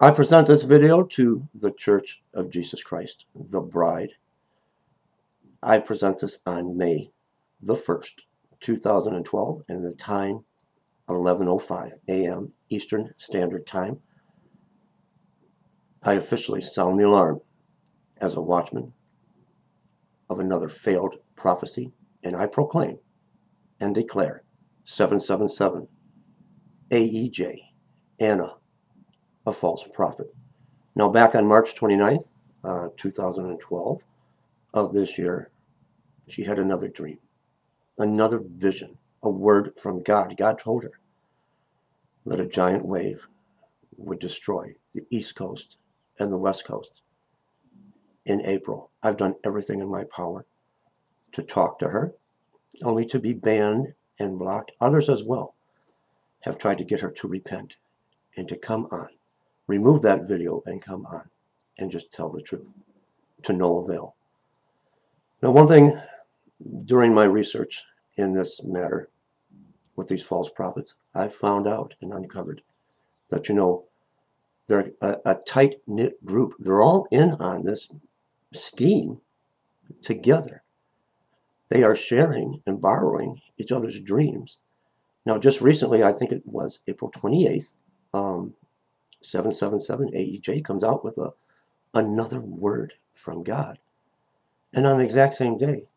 I present this video to the Church of Jesus Christ, the Bride. I present this on May the 1st, 2012, and the time 11:05 a.m. Eastern Standard Time. I officially sound the alarm as a watchman of another failed prophecy, and I proclaim and declare 777 AEJ, Anna, a false prophet. Now, back on March 29th, 2012 of this year, she had another dream, another vision, a word from God. God told her that a giant wave would destroy the East Coast and the West Coast in April. I've done everything in my power to talk to her, only to be banned and blocked. Others as well have tried to get her to repent and to come on, remove that video and come on and just tell the truth, to no avail. Now, one thing during my research in this matter with these false prophets, I found out and uncovered that, they're a tight-knit group. They're all in on this scheme together. They are sharing and borrowing each other's dreams. Now, just recently, I think it was April 28th, 777 AEJ comes out with another word from God. And on the exact same day,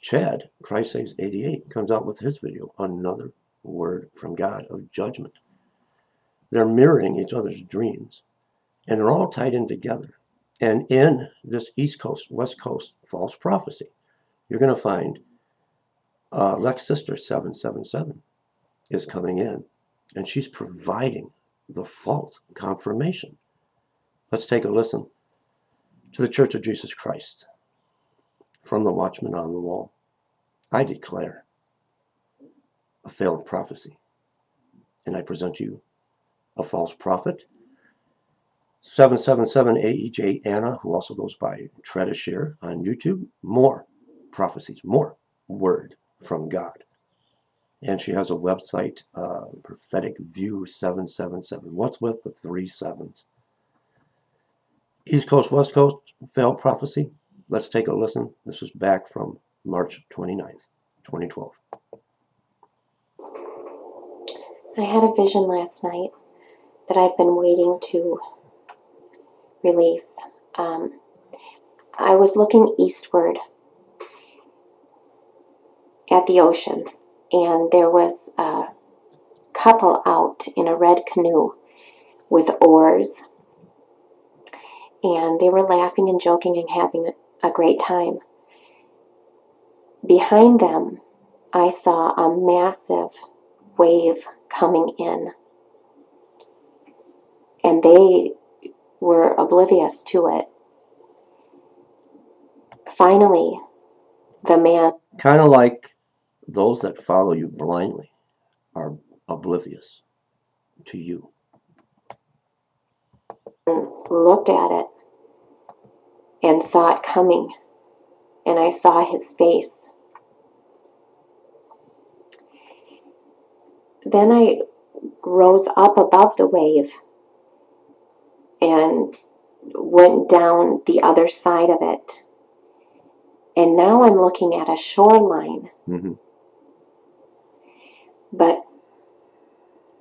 Chad, Christ Saves 88, comes out with his video, another word from God of judgment. They're mirroring each other's dreams, and they're all tied in together. And in this East Coast, West Coast false prophecy, you're going to find Lex Sister 777 is coming in, and she's providing the false confirmation. Let's take a listen to the Church of Jesus Christ from the Watchman on the Wall. I declare a failed prophecy, and I present you a false prophet, 777 AEJ Anna, who also goes by Tredashir on YouTube. More prophecies, more word from God. And she has a website, Prophetic View 777. What's with the 3 sevens? East Coast, West Coast, failed prophecy. Let's take a listen. This is back from March 29th, 2012. I had a vision last night that I've been waiting to release. I was looking eastward at the ocean, and there was a couple out in a red canoe with oars, and they were laughing and joking and having a great time. Behind them, I saw a massive wave coming in, and they were oblivious to it. Finally, the man... Kind of like those that follow you blindly are oblivious to you. Looked at it and saw it coming, and I saw his face. Then I rose up above the wave and went down the other side of it. And now I'm looking at a shoreline. Mm-hmm. But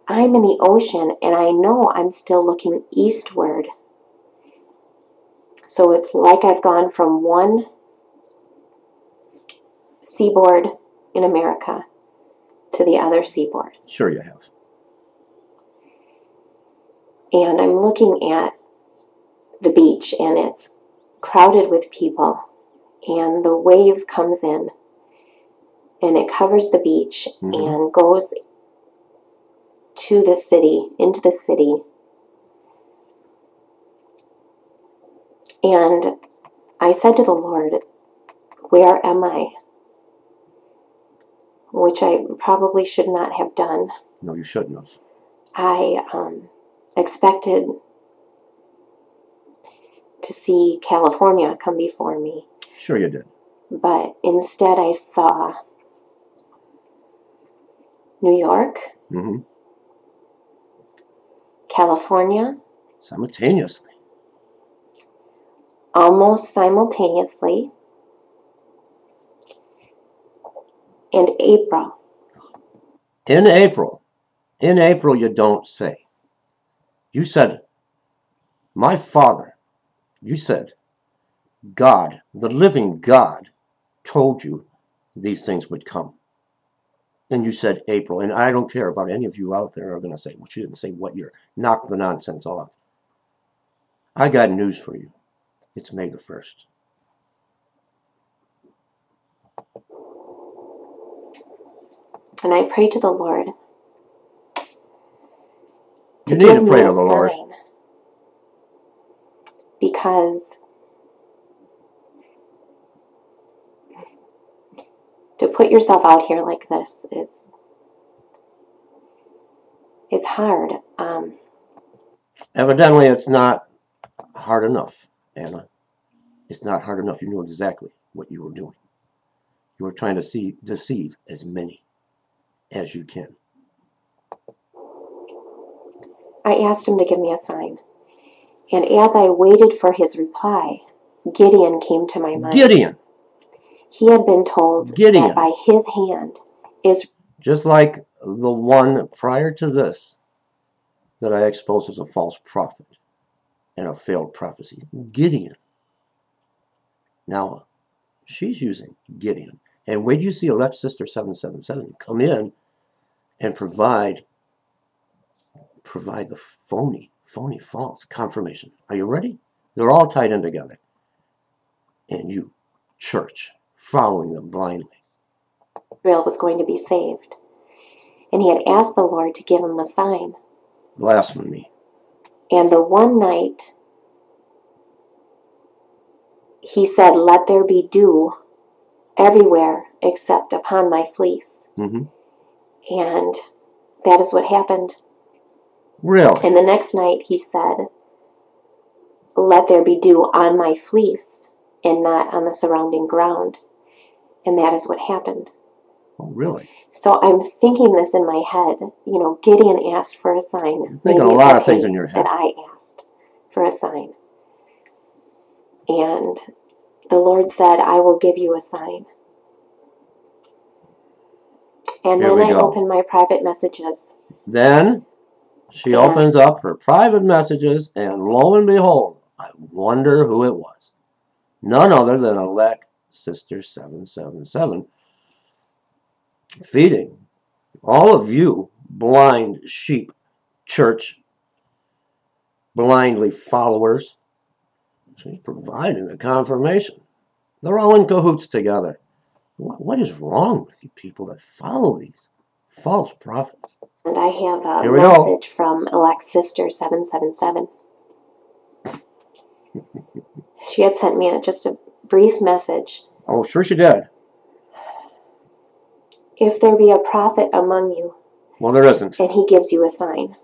I'm in the ocean, and I know I'm still looking eastward. So it's like I've gone from one seaboard in America to the other seaboard. Sure you have. And I'm looking at the beach, and it's crowded with people. And the wave comes in, and it covers the beach, Mm-hmm. and goes to the city, into the city. And I said to the Lord, where am I? Which I probably should not have done. No, you shouldn't have. I expected to see California come before me. Sure you did. But instead I saw New York, Mm-hmm. California, simultaneously, almost simultaneously, and April. in April. In April, you don't say. You said, my Father, you said, God, the living God, told you these things would come. And you said April. And I don't care about any of you out there are going to say, well, she didn't say what year. Knock the nonsense off. I got news for you. It's May the 1st. And I pray to the Lord You need to pray to the Lord. Because to put yourself out here like this is hard. Evidently, it's not hard enough, Anna. It's not hard enough. You knew exactly what you were doing. You were trying to deceive as many as you can. I asked him to give me a sign. And as I waited for his reply, Gideon came to my mind. Gideon! He had been told Gideon. that by his hand is... Just like the one prior to this that I exposed as a false prophet and a failed prophecy. Gideon. Now, she's using Gideon. And when you see Elect Sister 777 come in and provide the phony, false confirmation. Are you ready? They're all tied in together. And you, church, following them blindly. Israel was going to be saved. And he had asked the Lord to give him a sign. Blasphemy. And the one night, he said, let there be dew everywhere except upon my fleece. Mm-hmm. And that is what happened. Really? And the next night he said, let there be dew on my fleece and not on the surrounding ground. And that is what happened. Oh, really? So I'm thinking this in my head. You know, Gideon asked for a sign. You're thinking a lot of things in your head. That I asked for a sign. And the Lord said, I will give you a sign. And Here then I go. opened my private messages. Then she opens up her private messages, and lo and behold, I wonder who it was. None other than Elect Sister 777, feeding all of you blind sheep, church, blindly followers. She's providing the confirmation. They're all in cahoots together. What is wrong with you people that follow these false prophets? And I have a message from Elect Sister 777. She had sent me just a brief message. Oh, sure she did. If there be a prophet among you, well, there isn't, and he gives you a sign.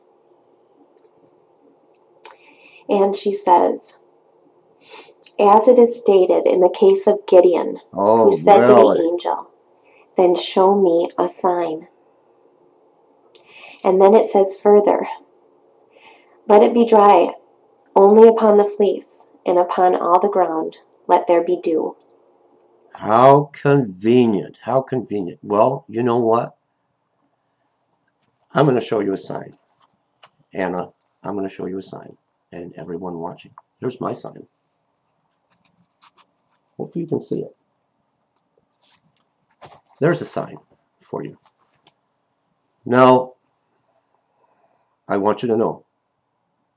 And she says, as it is stated in the case of Gideon, who said to the angel, then show me a sign. And then it says further, let it be dry only upon the fleece, and upon all the ground let there be dew. How convenient. How convenient. Well, you know what? I'm going to show you a sign. Anna, I'm going to show you a sign. And everyone watching. Here's my sign. Hope you can see it. There's a sign for you. Now, I want you to know,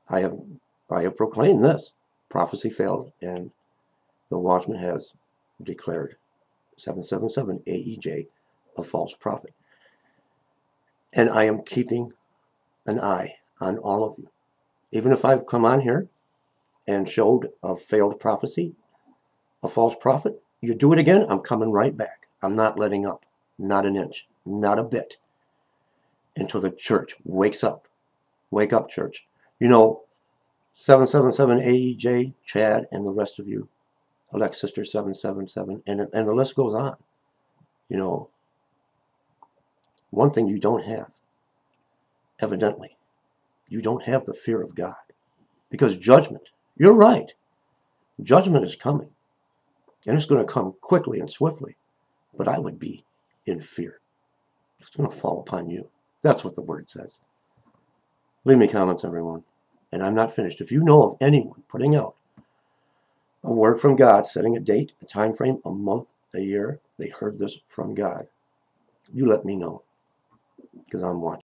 I have proclaimed this. Prophecy failed, and the Watchman has declared 777 AEJ a false prophet. And I am keeping an eye on all of you. Even if I've come on here and showed a failed prophecy, a false prophet, you do it again, I'm coming right back. I'm not letting up. Not an inch. Not a bit. Until the church wakes up. Wake up, church. You know, 777 AEJ, Chad, and the rest of you, Elect Sister 777, and the list goes on. You know, one thing you don't have, evidently, you don't have the fear of God. Because judgment, you're right, judgment is coming. And it's going to come quickly and swiftly. But I would be in fear. It's going to fall upon you. That's what the word says. Leave me comments, everyone. And I'm not finished. If you know of anyone putting out a word from God, setting a date, a time frame, a month, a year, they heard this from God, you let me know. Because I'm watching.